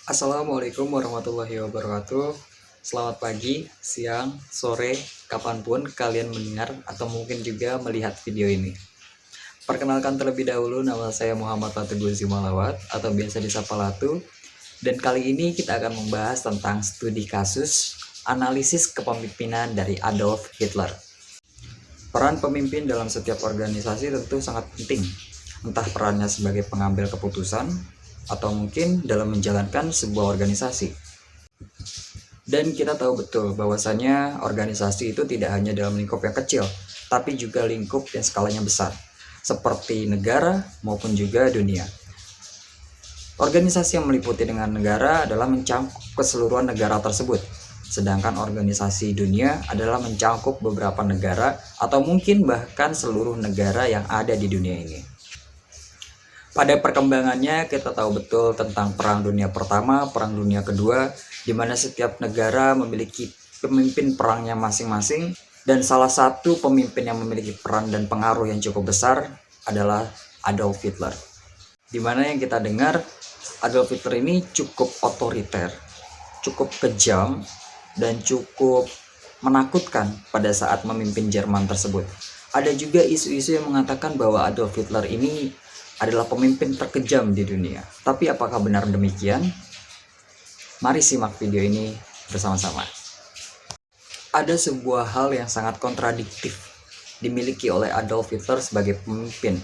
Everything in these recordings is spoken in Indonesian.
Assalamualaikum warahmatullahi wabarakatuh. Selamat pagi, siang, sore, kapanpun kalian mendengar atau mungkin juga melihat video ini. Perkenalkan terlebih dahulu, nama saya Muhammad Latugu Zimalawat atau biasa disapa Latu. Dan kali ini kita akan membahas tentang studi kasus analisis kepemimpinan dari Adolf Hitler. Peran pemimpin dalam setiap organisasi tentu sangat penting, entah perannya sebagai pengambil keputusan atau mungkin dalam menjalankan sebuah organisasi. Dan kita tahu betul bahwasanya organisasi itu tidak hanya dalam lingkup yang kecil, tapi juga lingkup yang skalanya besar, seperti negara maupun juga dunia. Organisasi yang meliputi dengan negara adalah mencakup keseluruhan negara tersebut, sedangkan organisasi dunia adalah mencakup beberapa negara atau mungkin bahkan seluruh negara yang ada di dunia ini. Pada perkembangannya kita tahu betul tentang Perang Dunia Pertama, Perang Dunia Kedua, di mana setiap negara memiliki pemimpin perangnya masing-masing, dan salah satu pemimpin yang memiliki peran dan pengaruh yang cukup besar adalah Adolf Hitler. Di mana yang kita dengar, Adolf Hitler ini cukup otoriter, cukup kejam, dan cukup menakutkan pada saat memimpin Jerman tersebut. Ada juga isu-isu yang mengatakan bahwa Adolf Hitler ini adalah pemimpin terkejam di dunia. Tapi apakah benar demikian? Mari simak video ini bersama-sama. Ada sebuah hal yang sangat kontradiktif dimiliki oleh Adolf Hitler sebagai pemimpin,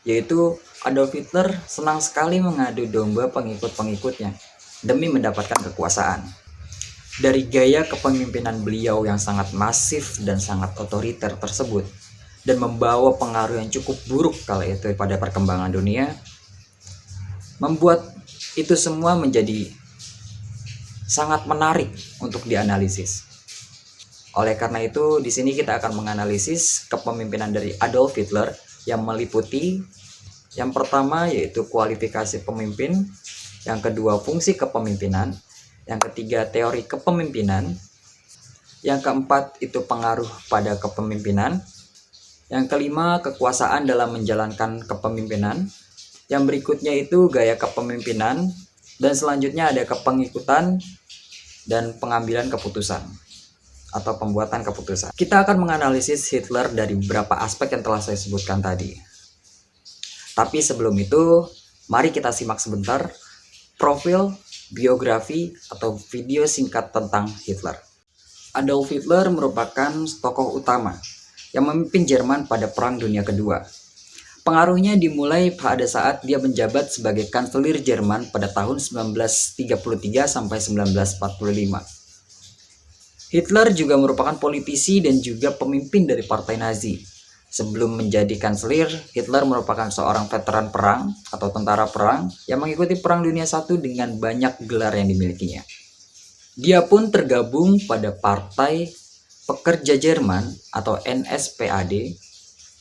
yaitu Adolf Hitler senang sekali mengadu domba pengikut-pengikutnya demi mendapatkan kekuasaan. Dari gaya kepemimpinan beliau yang sangat masif dan sangat otoriter tersebut, dan membawa pengaruh yang cukup buruk kala itu pada perkembangan dunia, membuat itu semua menjadi sangat menarik untuk dianalisis. Oleh karena itu, di sini kita akan menganalisis kepemimpinan dari Adolf Hitler yang meliputi yang pertama yaitu kualifikasi pemimpin, yang kedua fungsi kepemimpinan, yang ketiga teori kepemimpinan, yang keempat itu pengaruh pada kepemimpinan, yang kelima, kekuasaan dalam menjalankan kepemimpinan. Yang berikutnya itu gaya kepemimpinan. Dan selanjutnya ada kepengikutan dan pengambilan keputusan atau pembuatan keputusan. Kita akan menganalisis Hitler dari beberapa aspek yang telah saya sebutkan tadi. Tapi sebelum itu, mari kita simak sebentar profil, biografi, atau video singkat tentang Hitler. Adolf Hitler merupakan tokoh utama yang memimpin Jerman pada Perang Dunia Kedua. Pengaruhnya dimulai pada saat dia menjabat sebagai kanselir Jerman pada tahun 1933 sampai 1945. Hitler juga merupakan politisi dan juga pemimpin dari Partai Nazi. Sebelum menjadi kanselir, Hitler merupakan seorang veteran perang atau tentara perang yang mengikuti Perang Dunia I dengan banyak gelar yang dimilikinya. Dia pun tergabung pada Partai Pekerja Jerman atau NSPAD,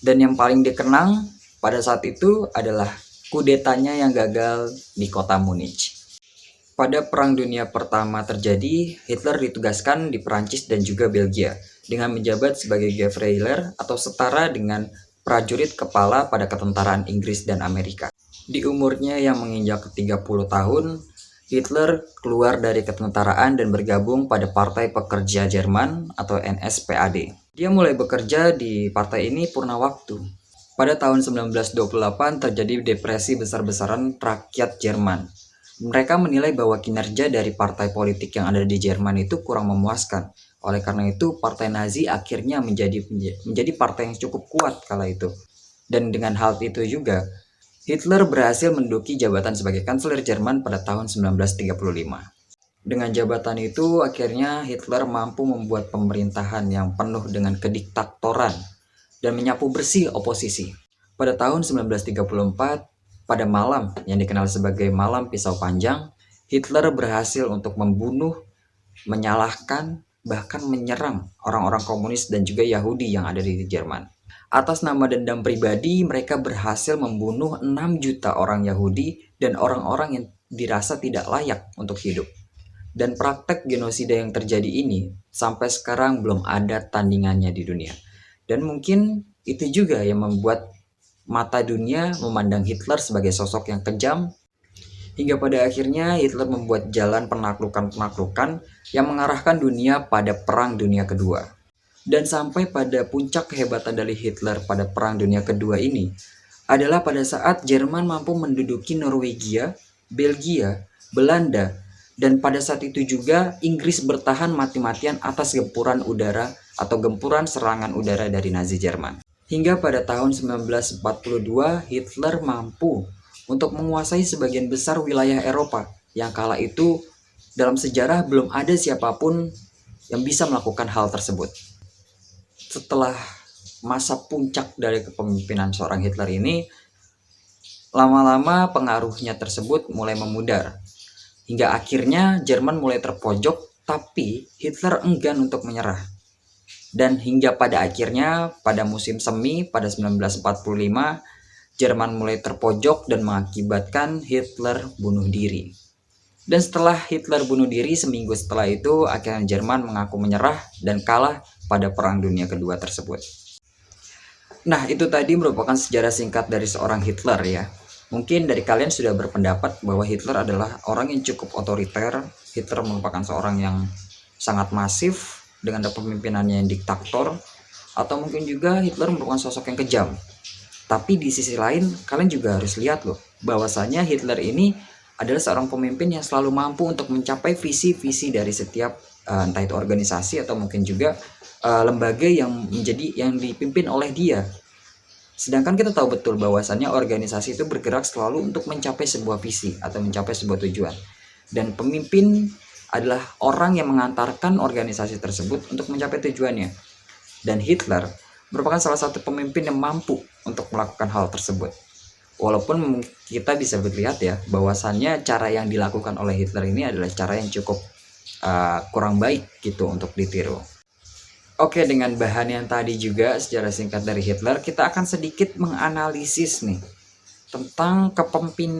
dan yang paling dikenang pada saat itu adalah kudetanya yang gagal di kota Munich. Pada Perang Dunia Pertama terjadi, Hitler ditugaskan di Perancis dan juga Belgia dengan menjabat sebagai Gevreiler atau setara dengan prajurit kepala pada ketentaraan Inggris dan Amerika. Di umurnya yang menginjak 30 tahun, Hitler keluar dari ketentaraan dan bergabung pada Partai Pekerja Jerman atau NSPAD. Dia mulai bekerja di partai ini purna waktu. Pada tahun 1928 terjadi depresi besar-besaran rakyat Jerman. Mereka menilai bahwa kinerja dari partai politik yang ada di Jerman itu kurang memuaskan. Oleh karena itu, Partai Nazi akhirnya menjadi partai yang cukup kuat kala itu. Dan dengan hal itu juga, Hitler berhasil menduduki jabatan sebagai kanselir Jerman pada tahun 1935. Dengan jabatan itu, akhirnya Hitler mampu membuat pemerintahan yang penuh dengan kediktatoran dan menyapu bersih oposisi. Pada tahun 1934, pada malam yang dikenal sebagai Malam Pisau Panjang, Hitler berhasil untuk membunuh, menyalahkan, bahkan menyerang orang-orang komunis dan juga Yahudi yang ada di Jerman. Atas nama dendam pribadi, mereka berhasil membunuh 6 juta orang Yahudi dan orang-orang yang dirasa tidak layak untuk hidup. Dan praktek genosida yang terjadi ini sampai sekarang belum ada tandingannya di dunia. Dan mungkin itu juga yang membuat mata dunia memandang Hitler sebagai sosok yang kejam Hingga pada akhirnya Hitler membuat jalan penaklukan-penaklukan yang mengarahkan dunia pada Perang Dunia Kedua. Dan sampai pada puncak kehebatan dari Hitler pada Perang Dunia Kedua ini adalah pada saat Jerman mampu menduduki Norwegia, Belgia, Belanda, dan pada saat itu juga Inggris bertahan mati-matian atas gempuran udara atau gempuran serangan udara dari Nazi Jerman. Hingga pada tahun 1942 Hitler mampu untuk menguasai sebagian besar wilayah Eropa yang kala itu dalam sejarah belum ada siapapun yang bisa melakukan hal tersebut. Setelah masa puncak dari kepemimpinan seorang Hitler ini, lama-lama pengaruhnya tersebut mulai memudar. Hingga akhirnya Jerman mulai terpojok, tapi Hitler enggan untuk menyerah. Dan hingga pada akhirnya pada musim semi pada 1945, Jerman mulai terpojok dan mengakibatkan Hitler bunuh diri. Dan setelah Hitler bunuh diri, seminggu setelah itu akhirnya Jerman mengaku menyerah dan kalah pada Perang Dunia Kedua tersebut. Nah, itu tadi merupakan sejarah singkat dari seorang Hitler ya. Mungkin dari kalian sudah berpendapat bahwa Hitler adalah orang yang cukup otoriter. Hitler merupakan seorang yang sangat masif dengan kepemimpinannya yang diktator, atau mungkin juga Hitler merupakan sosok yang kejam. Tapi di sisi lain, kalian juga harus lihat loh, bahwasanya Hitler ini adalah seorang pemimpin yang selalu mampu untuk mencapai visi-visi dari setiap entah itu organisasi atau mungkin juga lembaga yang dipimpin oleh dia. Sedangkan kita tahu betul bahwasannya organisasi itu bergerak selalu untuk mencapai sebuah visi atau mencapai sebuah tujuan. Dan pemimpin adalah orang yang mengantarkan organisasi tersebut untuk mencapai tujuannya. Dan Hitler merupakan salah satu pemimpin yang mampu untuk melakukan hal tersebut. Walaupun kita bisa melihat ya bahwasannya cara yang dilakukan oleh Hitler ini adalah cara yang cukup kurang baik gitu untuk ditiru. Oke, dengan bahan yang tadi juga secara singkat dari Hitler, kita akan sedikit menganalisis nih tentang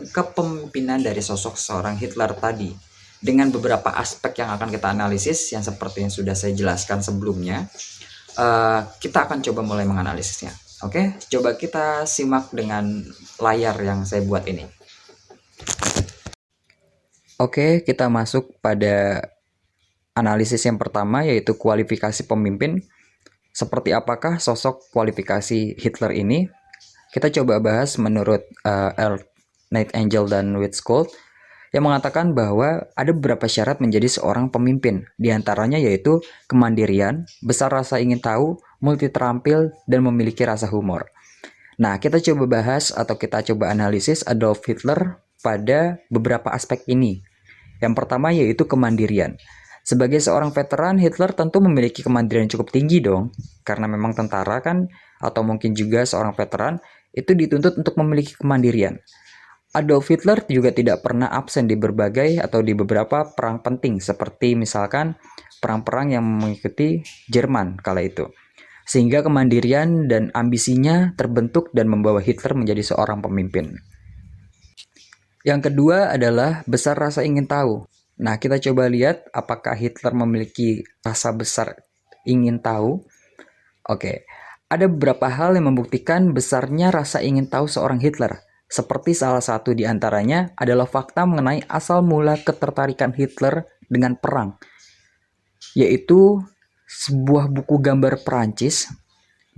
kepemimpinan dari sosok seorang Hitler tadi dengan beberapa aspek yang akan kita analisis yang seperti yang sudah saya jelaskan sebelumnya. Kita akan coba mulai menganalisisnya. Oke, coba kita simak dengan layar yang saya buat ini. Oke, kita masuk pada analisis yang pertama, yaitu kualifikasi pemimpin. Seperti apakah sosok kualifikasi Hitler ini? Kita coba bahas menurut Nightingale dan Witzkold yang mengatakan bahwa ada beberapa syarat menjadi seorang pemimpin. Di antaranya yaitu kemandirian, besar rasa ingin tahu, multi terampil, dan memiliki rasa humor. Nah, kita coba bahas atau kita coba analisis Adolf Hitler pada beberapa aspek ini. Yang pertama yaitu kemandirian. Sebagai seorang veteran, Hitler tentu memiliki kemandirian cukup tinggi dong. Karena memang tentara kan, atau mungkin juga seorang veteran, itu dituntut untuk memiliki kemandirian. Adolf Hitler juga tidak pernah absen di berbagai atau di beberapa perang penting, seperti misalkan perang-perang yang mengikuti Jerman kala itu. Sehingga kemandirian dan ambisinya terbentuk dan membawa Hitler menjadi seorang pemimpin. Yang kedua adalah besar rasa ingin tahu. Nah, kita coba lihat apakah Hitler memiliki rasa besar ingin tahu. Oke, ada beberapa hal yang membuktikan besarnya rasa ingin tahu seorang Hitler. Seperti salah satu di antaranya adalah fakta mengenai asal mula ketertarikan Hitler dengan perang, yaitu sebuah buku gambar Perancis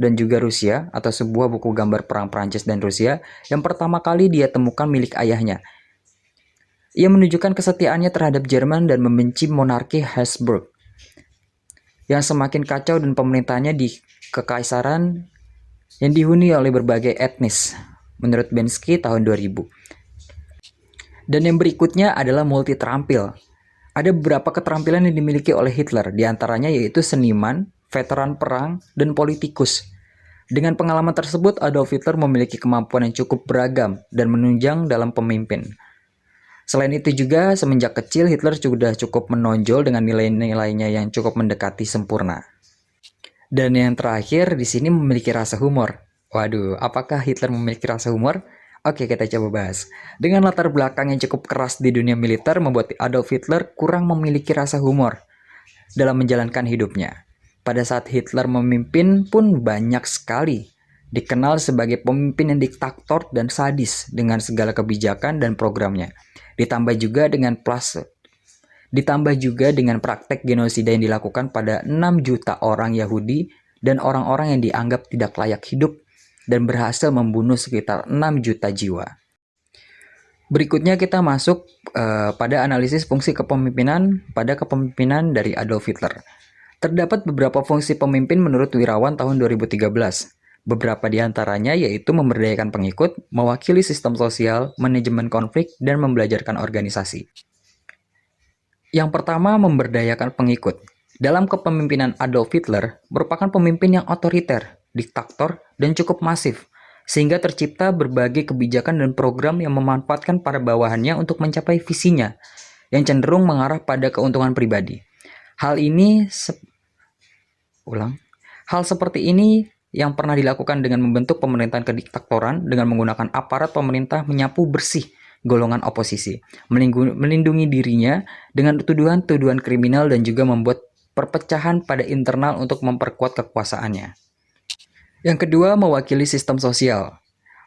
dan juga Rusia, atau sebuah buku gambar perang Perancis dan Rusia yang pertama kali dia temukan milik ayahnya. Ia menunjukkan kesetiaannya terhadap Jerman dan membenci monarki Habsburg yang semakin kacau dan pemerintahnya di kekaisaran yang dihuni oleh berbagai etnis, menurut Bensky tahun 2000. Dan yang berikutnya adalah multi terampil. Ada beberapa keterampilan yang dimiliki oleh Hitler, diantaranya yaitu seniman, veteran perang, dan politikus. Dengan pengalaman tersebut, Adolf Hitler memiliki kemampuan yang cukup beragam dan menunjang dalam pemimpin. Selain itu juga, semenjak kecil Hitler sudah cukup menonjol dengan nilai-nilainya yang cukup mendekati sempurna. Dan yang terakhir, di sini memiliki rasa humor. Waduh, apakah Hitler memiliki rasa humor? Oke, kita coba bahas. Dengan latar belakang yang cukup keras di dunia militer, membuat Adolf Hitler kurang memiliki rasa humor dalam menjalankan hidupnya. Pada saat Hitler memimpin pun banyak sekali dikenal sebagai pemimpin yang diktator dan sadis dengan segala kebijakan dan programnya. Ditambah juga dengan praktek genosida yang dilakukan pada 6 juta orang Yahudi dan orang-orang yang dianggap tidak layak hidup dan berhasil membunuh sekitar 6 juta jiwa. Berikutnya kita masuk pada analisis fungsi kepemimpinan pada kepemimpinan dari Adolf Hitler. Terdapat beberapa fungsi pemimpin menurut Wirawan tahun 2013. Beberapa di antaranya yaitu memberdayakan pengikut, mewakili sistem sosial, manajemen konflik, dan membelajarkan organisasi. Yang pertama, memberdayakan pengikut. Dalam kepemimpinan Adolf Hitler, merupakan pemimpin yang otoriter, diktator, dan cukup masif, sehingga tercipta berbagai kebijakan dan program yang memanfaatkan para bawahannya untuk mencapai visinya, yang cenderung mengarah pada keuntungan pribadi. Hal seperti ini yang pernah dilakukan dengan membentuk pemerintahan kediktatoran dengan menggunakan aparat pemerintah menyapu bersih golongan oposisi, melindungi dirinya dengan tuduhan-tuduhan kriminal dan juga membuat perpecahan pada internal untuk memperkuat kekuasaannya. Yang kedua, mewakili sistem sosial.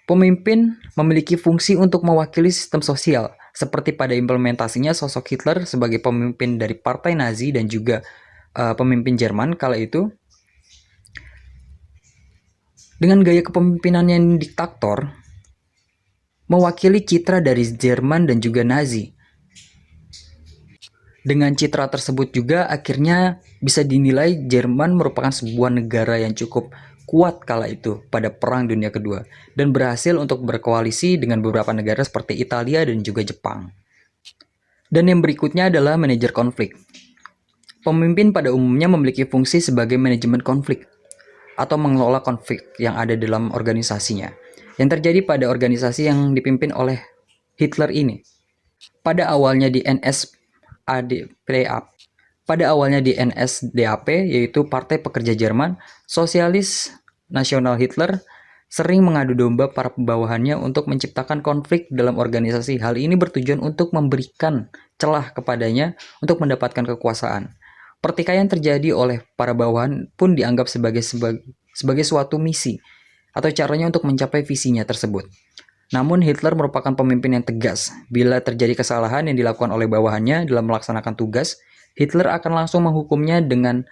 Pemimpin memiliki fungsi untuk mewakili sistem sosial, seperti pada implementasinya sosok Hitler sebagai pemimpin dari Partai Nazi dan juga pemimpin Jerman kala itu. Dengan gaya kepemimpinan yang diktator, mewakili citra dari Jerman dan juga Nazi. Dengan citra tersebut juga akhirnya bisa dinilai Jerman merupakan sebuah negara yang cukup kuat kala itu pada Perang Dunia Kedua dan berhasil untuk berkoalisi dengan beberapa negara seperti Italia dan juga Jepang. Dan yang berikutnya adalah manajer konflik. Pemimpin pada umumnya memiliki fungsi sebagai manajemen konflik atau mengelola konflik yang ada dalam organisasinya, yang terjadi pada organisasi yang dipimpin oleh Hitler ini. Pada awalnya di NSDAP, yaitu Partai Pekerja Jerman, Sosialis Nasional Hitler sering mengadu domba para bawahannya untuk menciptakan konflik dalam organisasi. Hal ini bertujuan untuk memberikan celah kepadanya untuk mendapatkan kekuasaan. Pertikaian terjadi oleh para bawahan pun dianggap sebagai suatu misi atau caranya untuk mencapai visinya tersebut. Namun Hitler merupakan pemimpin yang tegas. Bila terjadi kesalahan yang dilakukan oleh bawahannya dalam melaksanakan tugas, Hitler akan langsung menghukumnya dengan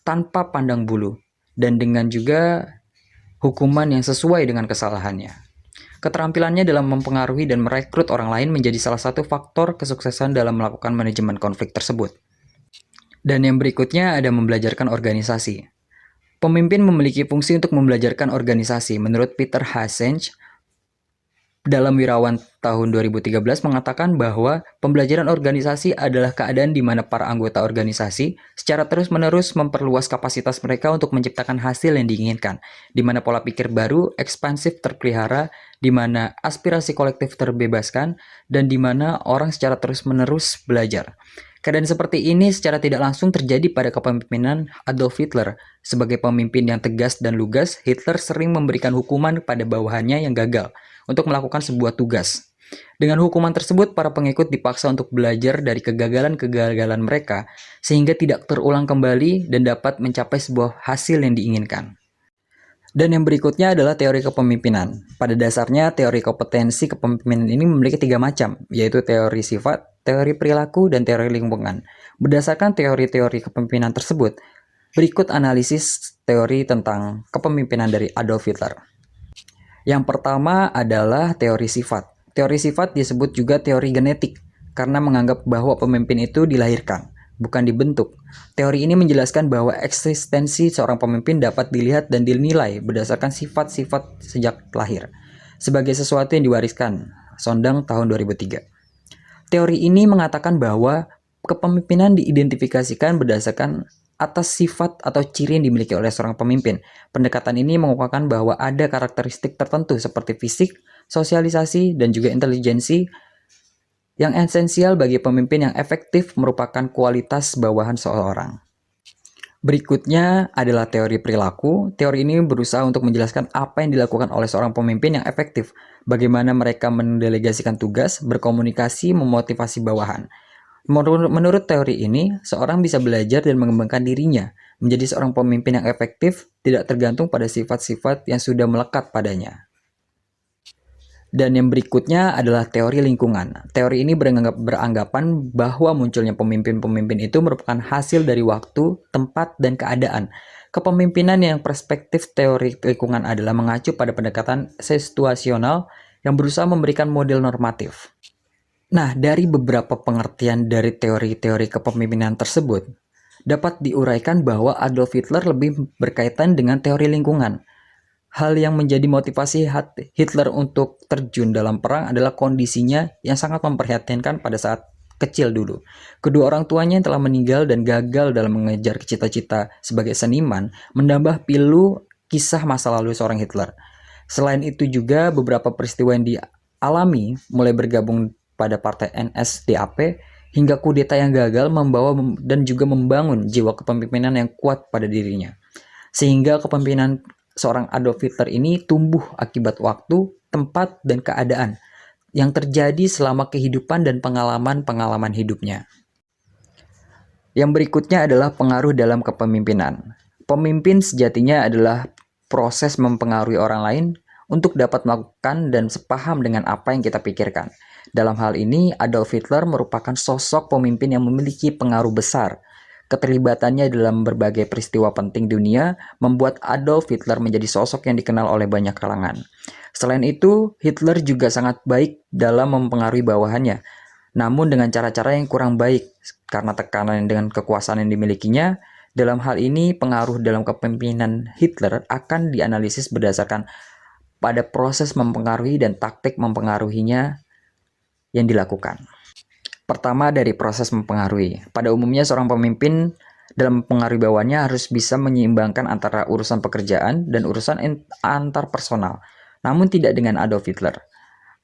tanpa pandang bulu dan dengan juga hukuman yang sesuai dengan kesalahannya. Keterampilannya dalam mempengaruhi dan merekrut orang lain menjadi salah satu faktor kesuksesan dalam melakukan manajemen konflik tersebut. Dan yang berikutnya ada membelajarkan organisasi. Pemimpin memiliki fungsi untuk membelajarkan organisasi. Menurut Peter Hasensch, dalam Wirawan tahun 2013 mengatakan bahwa pembelajaran organisasi adalah keadaan di mana para anggota organisasi secara terus-menerus memperluas kapasitas mereka untuk menciptakan hasil yang diinginkan, di mana pola pikir baru, ekspansif terpelihara, di mana aspirasi kolektif terbebaskan, dan di mana orang secara terus-menerus belajar. Keadaan seperti ini secara tidak langsung terjadi pada kepemimpinan Adolf Hitler. Sebagai pemimpin yang tegas dan lugas, Hitler sering memberikan hukuman pada bawahannya yang gagal untuk melakukan sebuah tugas. Dengan hukuman tersebut, para pengikut dipaksa untuk belajar dari kegagalan-kegagalan mereka, sehingga tidak terulang kembali dan dapat mencapai sebuah hasil yang diinginkan. Dan yang berikutnya adalah teori kepemimpinan. Pada dasarnya, teori kompetensi kepemimpinan ini memiliki 3 macam, yaitu teori sifat, teori perilaku, dan teori lingkungan. Berdasarkan teori-teori kepemimpinan tersebut, berikut analisis teori tentang kepemimpinan dari Adolf Hitler. Yang pertama adalah teori sifat. Teori sifat disebut juga teori genetik, karena menganggap bahwa pemimpin itu dilahirkan, bukan dibentuk. Teori ini menjelaskan bahwa eksistensi seorang pemimpin dapat dilihat dan dinilai berdasarkan sifat-sifat sejak lahir, sebagai sesuatu yang diwariskan. Sondang tahun 2003. Teori ini mengatakan bahwa kepemimpinan diidentifikasikan berdasarkan atas sifat atau ciri yang dimiliki oleh seorang pemimpin. Pendekatan ini mengungkapkan bahwa ada karakteristik tertentu seperti fisik, sosialisasi, dan juga intelijensi yang esensial bagi pemimpin yang efektif merupakan kualitas bawahan seseorang. Berikutnya adalah teori perilaku. Teori ini berusaha untuk menjelaskan apa yang dilakukan oleh seorang pemimpin yang efektif, bagaimana mereka mendelegasikan tugas, berkomunikasi, memotivasi bawahan. Menurut teori ini, seorang bisa belajar dan mengembangkan dirinya menjadi seorang pemimpin yang efektif, tidak tergantung pada sifat-sifat yang sudah melekat padanya. Dan yang berikutnya adalah teori lingkungan. Teori ini beranggapan bahwa munculnya pemimpin-pemimpin itu merupakan hasil dari waktu, tempat, dan keadaan. Kepemimpinan yang perspektif teori lingkungan adalah mengacu pada pendekatan situasional yang berusaha memberikan model normatif. Nah, dari beberapa pengertian dari teori-teori kepemimpinan tersebut, dapat diuraikan bahwa Adolf Hitler lebih berkaitan dengan teori lingkungan. Hal yang menjadi motivasi Hitler untuk terjun dalam perang adalah kondisinya yang sangat memprihatinkan pada saat kecil dulu. Kedua orang tuanya yang telah meninggal dan gagal dalam mengejar cita-cita sebagai seniman menambah pilu kisah masa lalu seorang Hitler. Selain itu juga beberapa peristiwa yang dialami mulai bergabung pada partai NSDAP hingga kudeta yang gagal membawa dan juga membangun jiwa kepemimpinan yang kuat pada dirinya. Sehingga kepemimpinan seorang Adolf Hitler ini tumbuh akibat waktu, tempat, dan keadaan yang terjadi selama kehidupan dan pengalaman-pengalaman hidupnya. Yang berikutnya adalah pengaruh dalam kepemimpinan. Pemimpin sejatinya adalah proses mempengaruhi orang lain untuk dapat melakukan dan sepaham dengan apa yang kita pikirkan. Dalam hal ini, Adolf Hitler merupakan sosok pemimpin yang memiliki pengaruh besar. Keterlibatannya dalam berbagai peristiwa penting dunia membuat Adolf Hitler menjadi sosok yang dikenal oleh banyak kalangan. Selain itu, Hitler juga sangat baik dalam mempengaruhi bawahannya, namun dengan cara-cara yang kurang baik karena tekanan dengan kekuasaan yang dimilikinya. Dalam hal ini, pengaruh dalam kepemimpinan Hitler akan dianalisis berdasarkan pada proses mempengaruhi dan taktik mempengaruhinya yang dilakukan. Pertama, dari proses mempengaruhi. Pada umumnya seorang pemimpin dalam mempengaruhi bawahannya harus bisa menyeimbangkan antara urusan pekerjaan dan urusan antar personal, namun tidak dengan Adolf Hitler.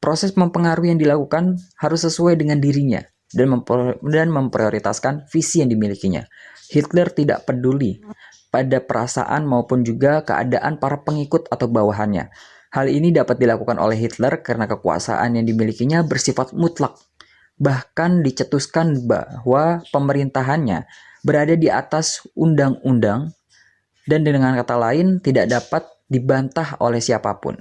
Proses mempengaruhi yang dilakukan harus sesuai dengan dirinya dan memprioritaskan visi yang dimilikinya. Hitler tidak peduli pada perasaan maupun juga keadaan para pengikut atau bawahannya. Hal ini dapat dilakukan oleh Hitler karena kekuasaan yang dimilikinya bersifat mutlak. Bahkan dicetuskan bahwa pemerintahannya berada di atas undang-undang dan dengan kata lain tidak dapat dibantah oleh siapapun.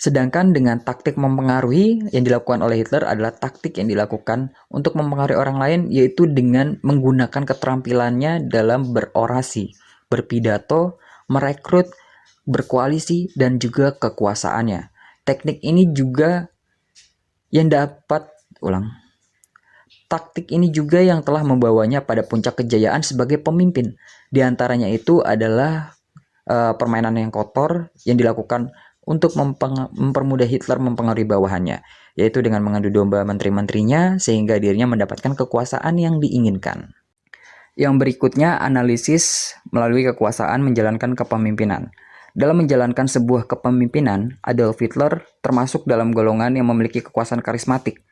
Sedangkan dengan taktik mempengaruhi yang dilakukan oleh Hitler adalah taktik yang dilakukan untuk mempengaruhi orang lain, yaitu dengan menggunakan keterampilannya dalam berorasi, berpidato, merekrut, berkoalisi, dan juga kekuasaannya. Taktik ini juga yang telah membawanya pada puncak kejayaan sebagai pemimpin. Di antaranya itu adalah permainan yang kotor yang dilakukan untuk mempermudah Hitler mempengaruhi bawahannya, yaitu dengan mengadu domba menteri-menterinya sehingga dirinya mendapatkan kekuasaan yang diinginkan. Yang berikutnya, analisis melalui kekuasaan menjalankan kepemimpinan. Dalam menjalankan sebuah kepemimpinan, Adolf Hitler termasuk dalam golongan yang memiliki kekuasaan karismatik.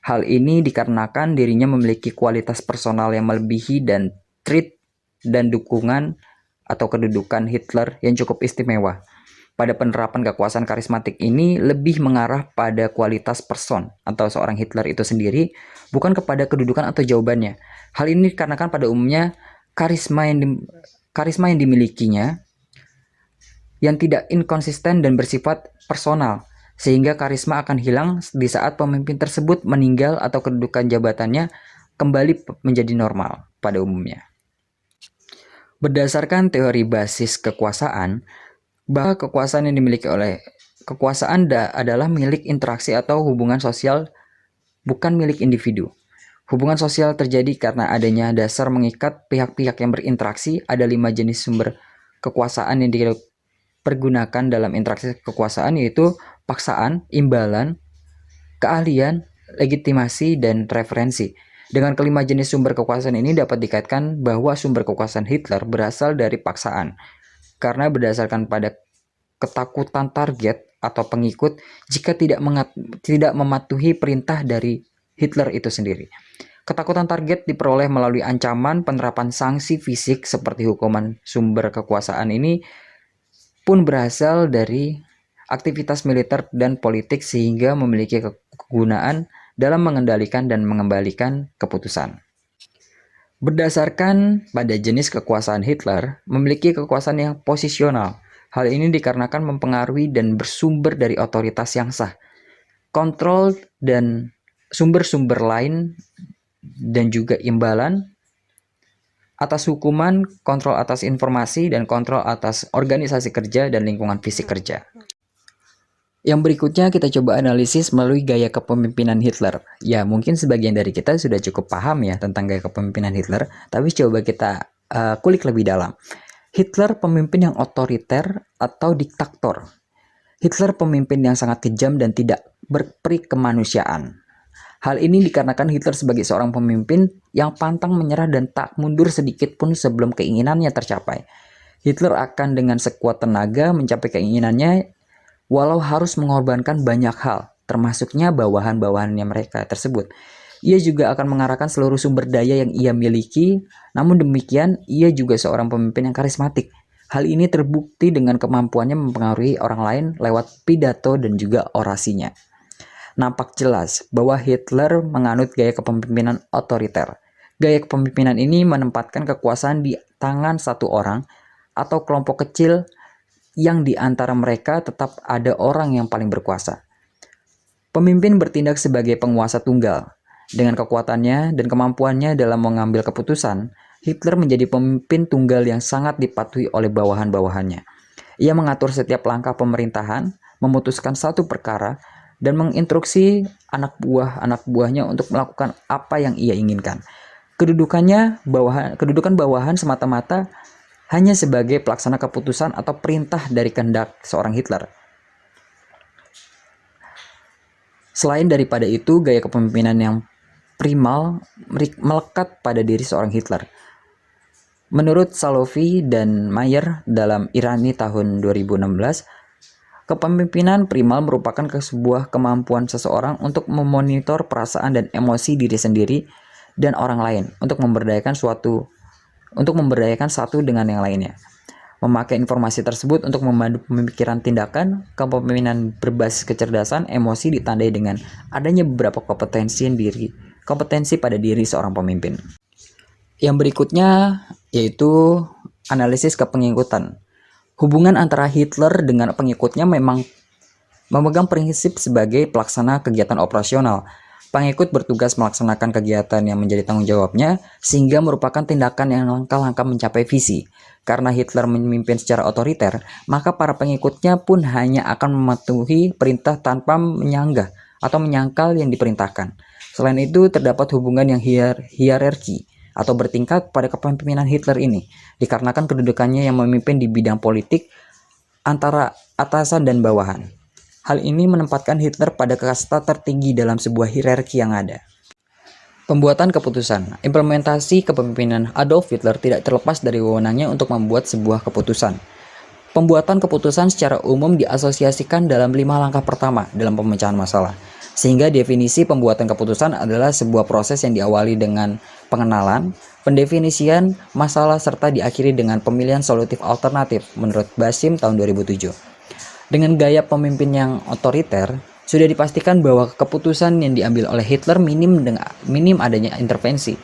Hal ini dikarenakan dirinya memiliki kualitas personal yang melebihi dan trait dan dukungan atau kedudukan Hitler yang cukup istimewa. Pada penerapan kekuasaan karismatik ini lebih mengarah pada kualitas person atau seorang Hitler itu sendiri, bukan kepada kedudukan atau jawabannya. Hal ini dikarenakan pada umumnya karisma yang dimilikinya yang tidak inkonsisten dan bersifat personal, sehingga karisma akan hilang di saat pemimpin tersebut meninggal atau kedudukan jabatannya kembali menjadi normal pada umumnya. Berdasarkan teori basis kekuasaan, bahwa kekuasaan adalah milik interaksi atau hubungan sosial, bukan milik individu. Hubungan sosial terjadi karena adanya dasar mengikat pihak-pihak yang berinteraksi. Ada 5 jenis sumber kekuasaan yang dipergunakan dalam interaksi kekuasaan, yaitu paksaan, imbalan, keahlian, legitimasi, dan referensi. Dengan kelima jenis sumber kekuasaan ini dapat dikaitkan bahwa sumber kekuasaan Hitler berasal dari paksaan, karena berdasarkan pada ketakutan target atau pengikut jika tidak mematuhi perintah dari Hitler itu sendiri. Ketakutan target diperoleh melalui ancaman, penerapan sanksi fisik seperti hukuman. Sumber kekuasaan ini pun berasal dari aktivitas militer dan politik sehingga memiliki kegunaan dalam mengendalikan dan mengembalikan keputusan. Berdasarkan pada jenis kekuasaan, Hitler memiliki kekuasaan yang posisional. Hal ini dikarenakan mempengaruhi dan bersumber dari otoritas yang sah, kontrol dan sumber-sumber lain, dan juga imbalan atas hukuman, kontrol atas informasi, dan kontrol atas organisasi kerja dan lingkungan fisik kerja. Yang berikutnya kita coba analisis melalui gaya kepemimpinan Hitler. Ya, mungkin sebagian dari kita sudah cukup paham ya tentang gaya kepemimpinan Hitler, tapi coba kita kulik lebih dalam. Hitler pemimpin yang otoriter atau diktator. Hitler pemimpin yang sangat kejam dan tidak berperi kemanusiaan. Hal ini dikarenakan Hitler sebagai seorang pemimpin yang pantang menyerah dan tak mundur sedikit pun sebelum keinginannya tercapai. Hitler akan dengan sekuat tenaga mencapai keinginannya walau harus mengorbankan banyak hal, termasuknya bawahan-bawahannya mereka tersebut. Ia juga akan mengarahkan seluruh sumber daya yang ia miliki, namun demikian ia juga seorang pemimpin yang karismatik. Hal ini terbukti dengan kemampuannya mempengaruhi orang lain lewat pidato dan juga orasinya. Nampak jelas bahwa Hitler menganut gaya kepemimpinan otoriter. Gaya kepemimpinan ini menempatkan kekuasaan di tangan satu orang atau kelompok kecil yang di antara mereka tetap ada orang yang paling berkuasa. Pemimpin bertindak sebagai penguasa tunggal. Dengan kekuatannya dan kemampuannya dalam mengambil keputusan, Hitler menjadi pemimpin tunggal yang sangat dipatuhi oleh bawahan-bawahannya. Ia mengatur setiap langkah pemerintahan, memutuskan satu perkara, dan menginstruksi anak buahnya untuk melakukan apa yang ia inginkan. Kedudukan bawahan semata-mata hanya sebagai pelaksana keputusan atau perintah dari kehendak seorang Hitler. Selain daripada itu, gaya kepemimpinan yang primal melekat pada diri seorang Hitler. Menurut Salovey dan Mayer dalam Irani tahun 2016, kepemimpinan primal merupakan sebuah kemampuan seseorang untuk memonitor perasaan dan emosi diri sendiri dan orang lain untuk memberdayakan satu dengan yang lainnya. Memakai informasi tersebut untuk memandu pemikiran tindakan. Kepemimpinan berbasis kecerdasan emosi ditandai dengan adanya beberapa kompetensi pada diri seorang pemimpin. Yang berikutnya yaitu analisis kepengikutan. Hubungan antara Hitler dengan pengikutnya memang memegang prinsip sebagai pelaksana kegiatan operasional. Pengikut bertugas melaksanakan kegiatan yang menjadi tanggung jawabnya, sehingga merupakan tindakan yang langkah-langkah mencapai visi. Karena Hitler memimpin secara otoriter, maka para pengikutnya pun hanya akan mematuhi perintah tanpa menyanggah atau menyangkal yang diperintahkan. Selain itu, terdapat hubungan yang hierarki atau bertingkat pada kepemimpinan Hitler ini, dikarenakan kedudukannya yang memimpin di bidang politik antara atasan dan bawahan. Hal ini menempatkan Hitler pada kasta tertinggi dalam sebuah hierarki yang ada. Pembuatan keputusan. Implementasi kepemimpinan Adolf Hitler tidak terlepas dari wewenangnya untuk membuat sebuah keputusan. Pembuatan keputusan secara umum diasosiasikan dalam 5 langkah pertama dalam pemecahan masalah. Sehingga definisi pembuatan keputusan adalah sebuah proses yang diawali dengan pengenalan, pendefinisian masalah serta diakhiri dengan pemilihan solutif alternatif menurut Basim tahun 2007. Dengan gaya pemimpin yang otoriter, sudah dipastikan bahwa keputusan yang diambil oleh Hitler minim adanya intervensi.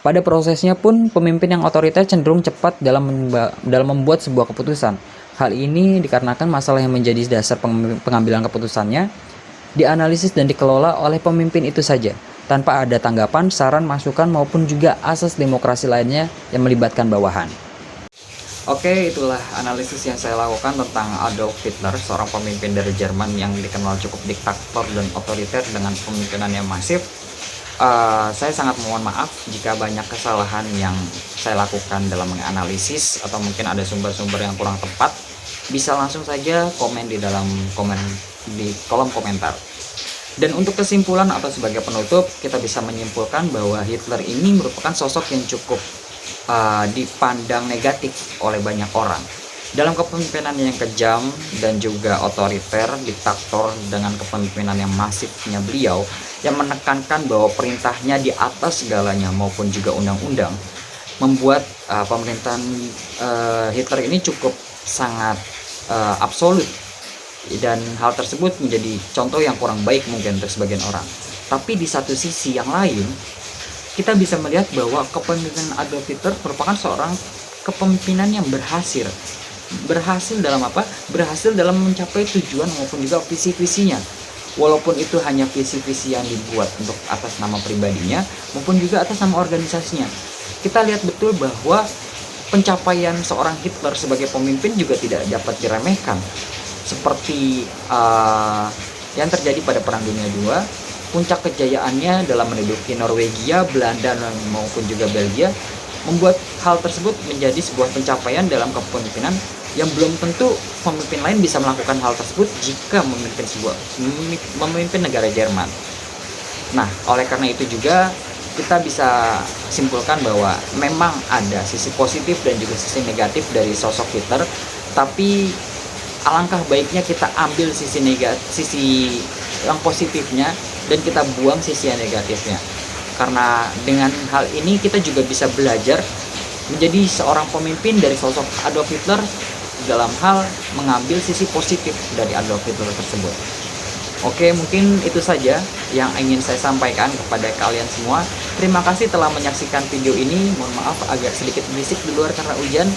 Pada prosesnya pun, pemimpin yang otoriter cenderung cepat dalam membuat sebuah keputusan. Hal ini dikarenakan masalah yang menjadi dasar pengambilan keputusannya dianalisis dan dikelola oleh pemimpin itu saja, tanpa ada tanggapan, saran, masukan, maupun juga asas demokrasi lainnya yang melibatkan bawahan. Oke, itulah analisis yang saya lakukan tentang Adolf Hitler, seorang pemimpin dari Jerman yang dikenal cukup diktator dan otoriter dengan pemimpinan yang masif. Saya sangat mohon maaf jika banyak kesalahan yang saya lakukan dalam menganalisis atau mungkin ada sumber-sumber yang kurang tepat. Bisa langsung saja komen di kolom komentar. Dan untuk kesimpulan atau sebagai penutup, kita bisa menyimpulkan bahwa Hitler ini merupakan sosok yang cukup dipandang negatif oleh banyak orang. Dalam kepemimpinan yang kejam dan juga otoriter, diktator dengan kepemimpinan yang masifnya beliau yang menekankan bahwa perintahnya di atas segalanya maupun juga undang-undang, membuat pemerintahan Hitler ini cukup sangat absolut, dan hal tersebut menjadi contoh yang kurang baik mungkin untuk sebagian orang. Tapi di satu sisi yang lain, kita bisa melihat bahwa kepemimpinan Adolf Hitler merupakan seorang kepemimpinan yang berhasil, berhasil dalam apa? Berhasil dalam mencapai tujuan maupun juga visi-visinya. Walaupun itu hanya visi-visi yang dibuat untuk atas nama pribadinya maupun juga atas nama organisasinya. Kita lihat betul bahwa pencapaian seorang Hitler sebagai pemimpin juga tidak dapat diremehkan. Seperti yang terjadi pada Perang Dunia II, puncak kejayaannya dalam menduduki Norwegia, Belanda maupun juga Belgia, membuat hal tersebut menjadi sebuah pencapaian dalam kepemimpinan yang belum tentu pemimpin lain bisa melakukan hal tersebut jika memimpin negara Jerman. Nah, oleh karena itu juga kita bisa simpulkan bahwa memang ada sisi positif dan juga sisi negatif dari sosok Hitler, tapi alangkah baiknya kita ambil sisi yang positifnya dan kita buang sisi yang negatifnya. Karena dengan hal ini kita juga bisa belajar menjadi seorang pemimpin dari sosok Adolf Hitler dalam hal mengambil sisi positif dari Adolf Hitler tersebut. Oke, mungkin itu saja yang ingin saya sampaikan kepada kalian semua. Terima kasih telah menyaksikan video ini. Mohon maaf agak sedikit berisik di luar karena hujan.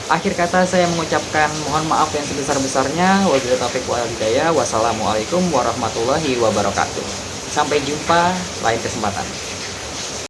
Akhir kata saya mengucapkan mohon maaf yang sebesar-besarnya. Wabillahi taufiq wal hidayah. Wassalamualaikum warahmatullahi wabarakatuh. Sampai jumpa lain kesempatan.